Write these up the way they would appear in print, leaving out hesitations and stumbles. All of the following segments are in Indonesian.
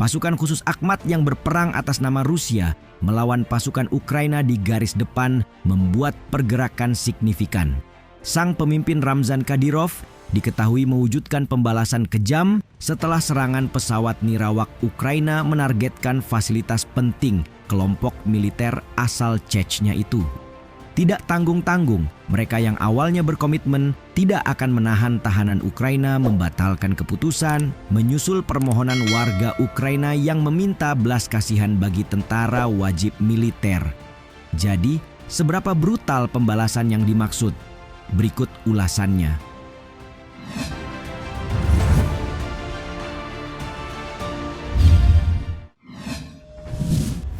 Pasukan khusus Akhmat yang berperang atas nama Rusia melawan pasukan Ukraina di garis depan membuat pergerakan signifikan. Sang pemimpin Ramzan Kadyrov diketahui mewujudkan pembalasan kejam setelah serangan pesawat nirawak Ukraina menargetkan fasilitas penting kelompok militer asal Chechnya itu. Tidak tanggung-tanggung, mereka yang awalnya berkomitmen tidak akan menahan tahanan Ukraina membatalkan keputusan, menyusul permohonan warga Ukraina yang meminta belas kasihan bagi tentara wajib militer. Jadi, seberapa brutal pembalasan yang dimaksud? Berikut ulasannya.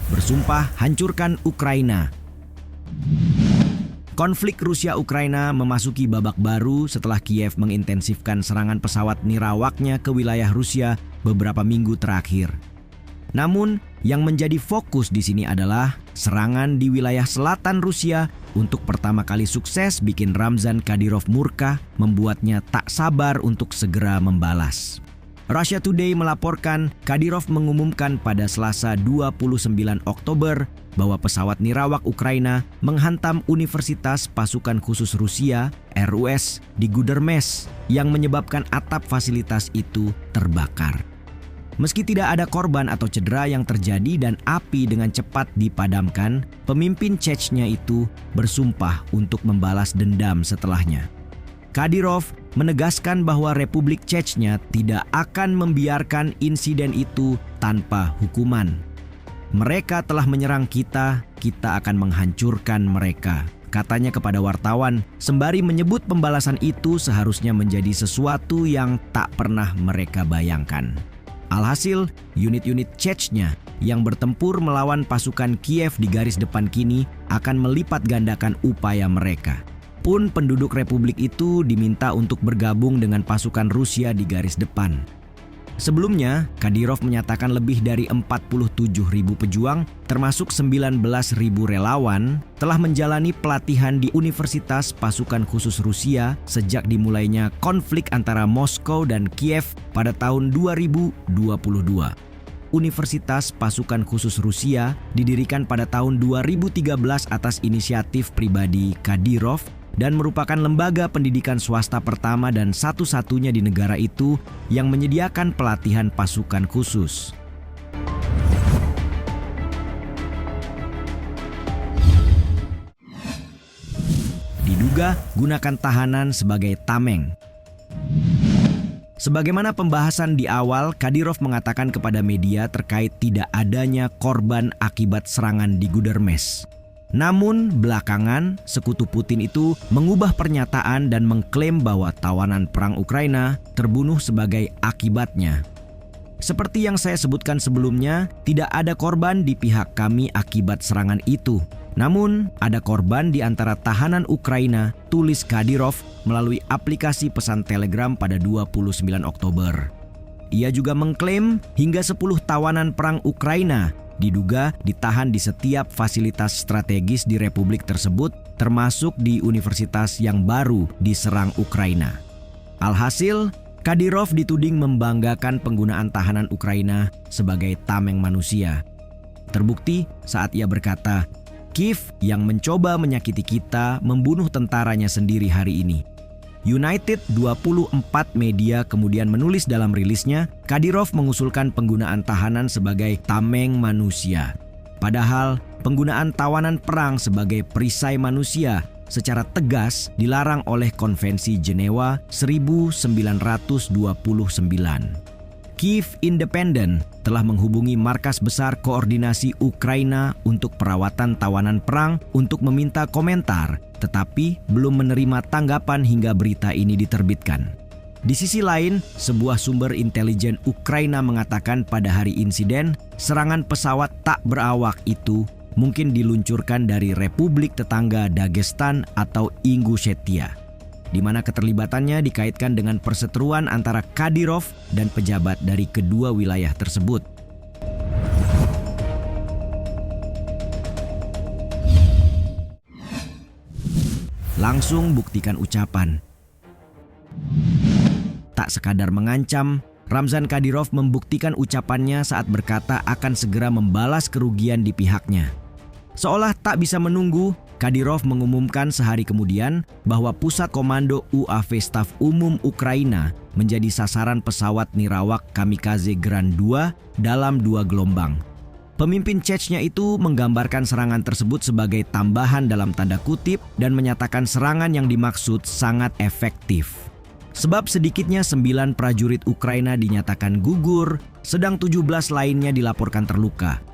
Bersumpah hancurkan Ukraina. Konflik Rusia-Ukraina memasuki babak baru setelah Kiev mengintensifkan serangan pesawat nirawaknya ke wilayah Rusia beberapa minggu terakhir. Namun, yang menjadi fokus di sini adalah serangan di wilayah selatan Rusia untuk pertama kali sukses bikin Ramzan Kadyrov murka, membuatnya tak sabar untuk segera membalas. Russia Today melaporkan Kadyrov mengumumkan pada Selasa 29 Oktober bahwa pesawat nirawak Ukraina menghantam Universitas Pasukan Khusus Rusia (RUS) di Gudermes yang menyebabkan atap fasilitas itu terbakar. Meski tidak ada korban atau cedera yang terjadi dan api dengan cepat dipadamkan, pemimpin Chechnya itu bersumpah untuk membalas dendam setelahnya. Kadyrov menegaskan bahwa Republik Chechnya tidak akan membiarkan insiden itu tanpa hukuman. Mereka telah menyerang kita, kita akan menghancurkan mereka, katanya kepada wartawan, sembari menyebut pembalasan itu seharusnya menjadi sesuatu yang tak pernah mereka bayangkan. Alhasil, unit-unit Chechnya yang bertempur melawan pasukan Kiev di garis depan kini akan melipat gandakan upaya mereka. Pun penduduk republik itu diminta untuk bergabung dengan pasukan Rusia di garis depan. Sebelumnya, Kadyrov menyatakan lebih dari 47.000 pejuang, termasuk 19.000 relawan, telah menjalani pelatihan di Universitas Pasukan Khusus Rusia sejak dimulainya konflik antara Moskow dan Kiev pada tahun 2022. Universitas Pasukan Khusus Rusia didirikan pada tahun 2013 atas inisiatif pribadi Kadyrov dan merupakan lembaga pendidikan swasta pertama dan satu-satunya di negara itu yang menyediakan pelatihan pasukan khusus. Diduga gunakan tahanan sebagai tameng. Sebagaimana pembahasan di awal, Kadyrov mengatakan kepada media terkait tidak adanya korban akibat serangan di Gudermes. Namun belakangan sekutu Putin itu mengubah pernyataan dan mengklaim bahwa tawanan perang Ukraina terbunuh sebagai akibatnya. Seperti yang saya sebutkan sebelumnya, tidak ada korban di pihak kami akibat serangan itu. Namun ada korban di antara tahanan Ukraina, tulis Kadyrov melalui aplikasi pesan Telegram pada 29 Oktober. Ia juga mengklaim hingga 10 tawanan perang Ukraina diduga ditahan di setiap fasilitas strategis di republik tersebut, termasuk di universitas yang baru diserang Ukraina. Alhasil, Kadyrov dituding membanggakan penggunaan tahanan Ukraina sebagai tameng manusia. Terbukti saat ia berkata, Kiev yang mencoba menyakiti kita membunuh tentaranya sendiri hari ini. United 24 media kemudian menulis dalam rilisnya, Kadyrov mengusulkan penggunaan tahanan sebagai tameng manusia. Padahal penggunaan tawanan perang sebagai perisai manusia secara tegas dilarang oleh Konvensi Jenewa 1929. Kiev Independent telah menghubungi Markas Besar Koordinasi Ukraina untuk perawatan tawanan perang untuk meminta komentar, tetapi belum menerima tanggapan hingga berita ini diterbitkan. Di sisi lain, sebuah sumber intelijen Ukraina mengatakan pada hari insiden, serangan pesawat tak berawak itu mungkin diluncurkan dari Republik Tetangga Dagestan atau Ingushetia, di mana keterlibatannya dikaitkan dengan perseteruan antara Kadyrov dan pejabat dari kedua wilayah tersebut. Langsung buktikan ucapan. Tak sekadar mengancam, Ramzan Kadyrov membuktikan ucapannya saat berkata akan segera membalas kerugian di pihaknya. Seolah tak bisa menunggu, Kadyrov mengumumkan sehari kemudian bahwa Pusat Komando UAV Staf Umum Ukraina menjadi sasaran pesawat nirawak Kamikaze Grad 2 dalam 2 gelombang. Pemimpin Chechnya itu menggambarkan serangan tersebut sebagai tambahan dalam tanda kutip dan menyatakan serangan yang dimaksud sangat efektif. Sebab sedikitnya 9 prajurit Ukraina dinyatakan gugur, sedang 17 lainnya dilaporkan terluka.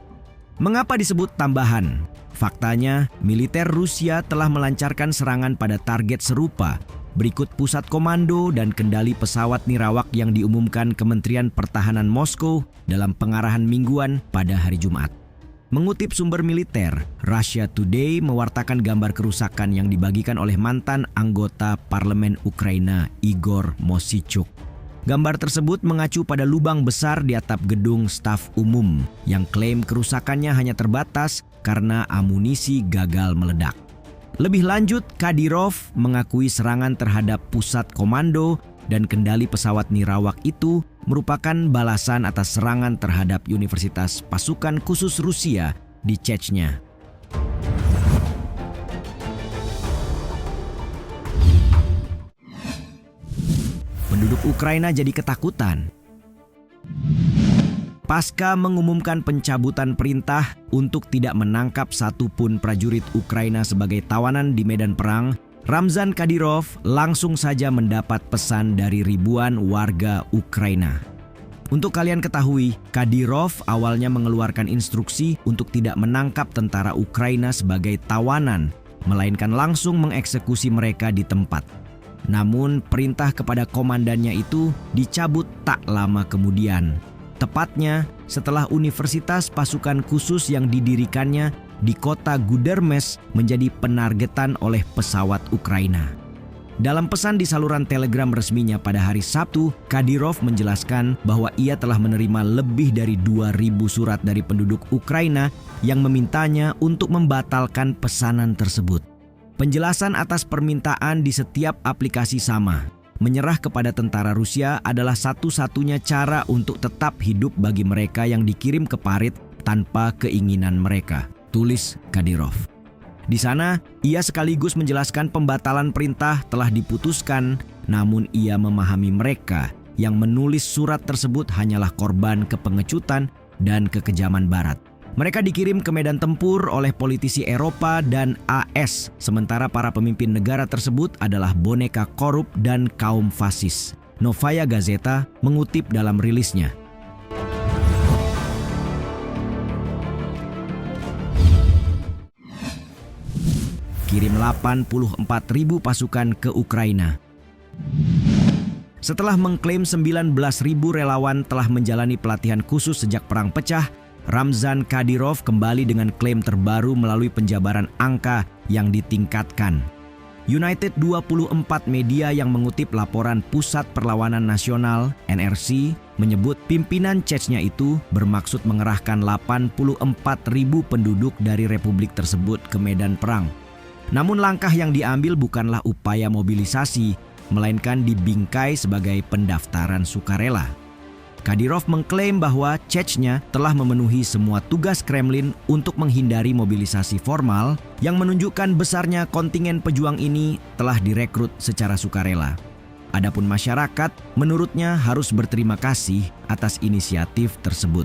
Mengapa disebut tambahan? Faktanya, militer Rusia telah melancarkan serangan pada target serupa, berikut pusat komando dan kendali pesawat nirawak yang diumumkan Kementerian Pertahanan Moskow dalam pengarahan mingguan pada hari Jumat. Mengutip sumber militer, Russia Today mewartakan gambar kerusakan yang dibagikan oleh mantan anggota parlemen Ukraina Igor Mosichuk. Gambar tersebut mengacu pada lubang besar di atap gedung staf umum yang klaim kerusakannya hanya terbatas karena amunisi gagal meledak. Lebih lanjut, Kadyrov mengakui serangan terhadap pusat komando dan kendali pesawat nirawak itu merupakan balasan atas serangan terhadap Universitas Pasukan Khusus Rusia di Chechnya. Penduduk Ukraina jadi ketakutan. Pasca mengumumkan pencabutan perintah untuk tidak menangkap satupun prajurit Ukraina sebagai tawanan di medan perang, Ramzan Kadyrov langsung saja mendapat pesan dari ribuan warga Ukraina. Untuk kalian ketahui, Kadyrov awalnya mengeluarkan instruksi untuk tidak menangkap tentara Ukraina sebagai tawanan, melainkan langsung mengeksekusi mereka di tempat. Namun perintah kepada komandannya itu dicabut tak lama kemudian. Tepatnya setelah Universitas Pasukan Khusus yang didirikannya di kota Gudermes menjadi penargetan oleh pesawat Ukraina. Dalam pesan di saluran Telegram resminya pada hari Sabtu, Kadyrov menjelaskan bahwa ia telah menerima lebih dari 2.000 surat dari penduduk Ukraina yang memintanya untuk membatalkan pesanan tersebut. Penjelasan atas permintaan di setiap aplikasi sama. Menyerah kepada tentara Rusia adalah satu-satunya cara untuk tetap hidup bagi mereka yang dikirim ke parit tanpa keinginan mereka, tulis Kadyrov. Di sana, ia sekaligus menjelaskan pembatalan perintah telah diputuskan, namun ia memahami mereka yang menulis surat tersebut hanyalah korban kepengecutan dan kekejaman Barat. Mereka dikirim ke medan tempur oleh politisi Eropa dan AS, sementara para pemimpin negara tersebut adalah boneka korup dan kaum fasis. Novaya Gazeta mengutip dalam rilisnya. Kirim 84.000 pasukan ke Ukraina. Setelah mengklaim 19.000 relawan telah menjalani pelatihan khusus sejak perang pecah, Ramzan Kadyrov kembali dengan klaim terbaru melalui penjabaran angka yang ditingkatkan. United 24 media yang mengutip laporan Pusat Perlawanan Nasional (NRC) menyebut pimpinan Chechnya itu bermaksud mengerahkan 84.000 penduduk dari republik tersebut ke medan perang. Namun langkah yang diambil bukanlah upaya mobilisasi, melainkan dibingkai sebagai pendaftaran sukarela. Kadyrov mengklaim bahwa Chechnya telah memenuhi semua tugas Kremlin untuk menghindari mobilisasi formal yang menunjukkan besarnya kontingen pejuang ini telah direkrut secara sukarela. Adapun masyarakat menurutnya harus berterima kasih atas inisiatif tersebut.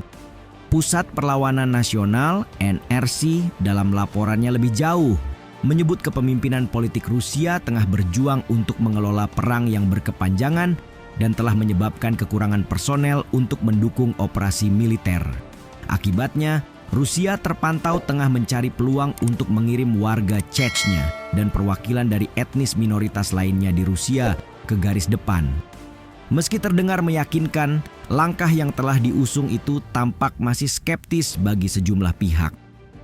Pusat Perlawanan Nasional (NRC) dalam laporannya lebih jauh menyebut kepemimpinan politik Rusia tengah berjuang untuk mengelola perang yang berkepanjangan dan telah menyebabkan kekurangan personel untuk mendukung operasi militer. Akibatnya, Rusia terpantau tengah mencari peluang untuk mengirim warga Chechnya dan perwakilan dari etnis minoritas lainnya di Rusia ke garis depan. Meski terdengar meyakinkan, langkah yang telah diusung itu tampak masih skeptis bagi sejumlah pihak.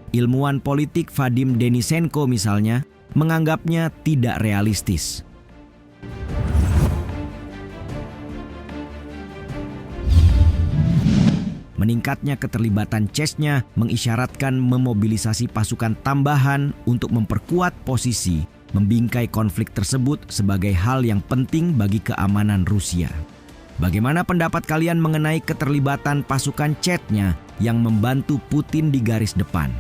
Ilmuwan politik Vadim Denisenko misalnya menganggapnya tidak realistis. Meningkatnya keterlibatan Chechnya mengisyaratkan memobilisasi pasukan tambahan untuk memperkuat posisi, membingkai konflik tersebut sebagai hal yang penting bagi keamanan Rusia. Bagaimana pendapat kalian mengenai keterlibatan pasukan Chetnya yang membantu Putin di garis depan?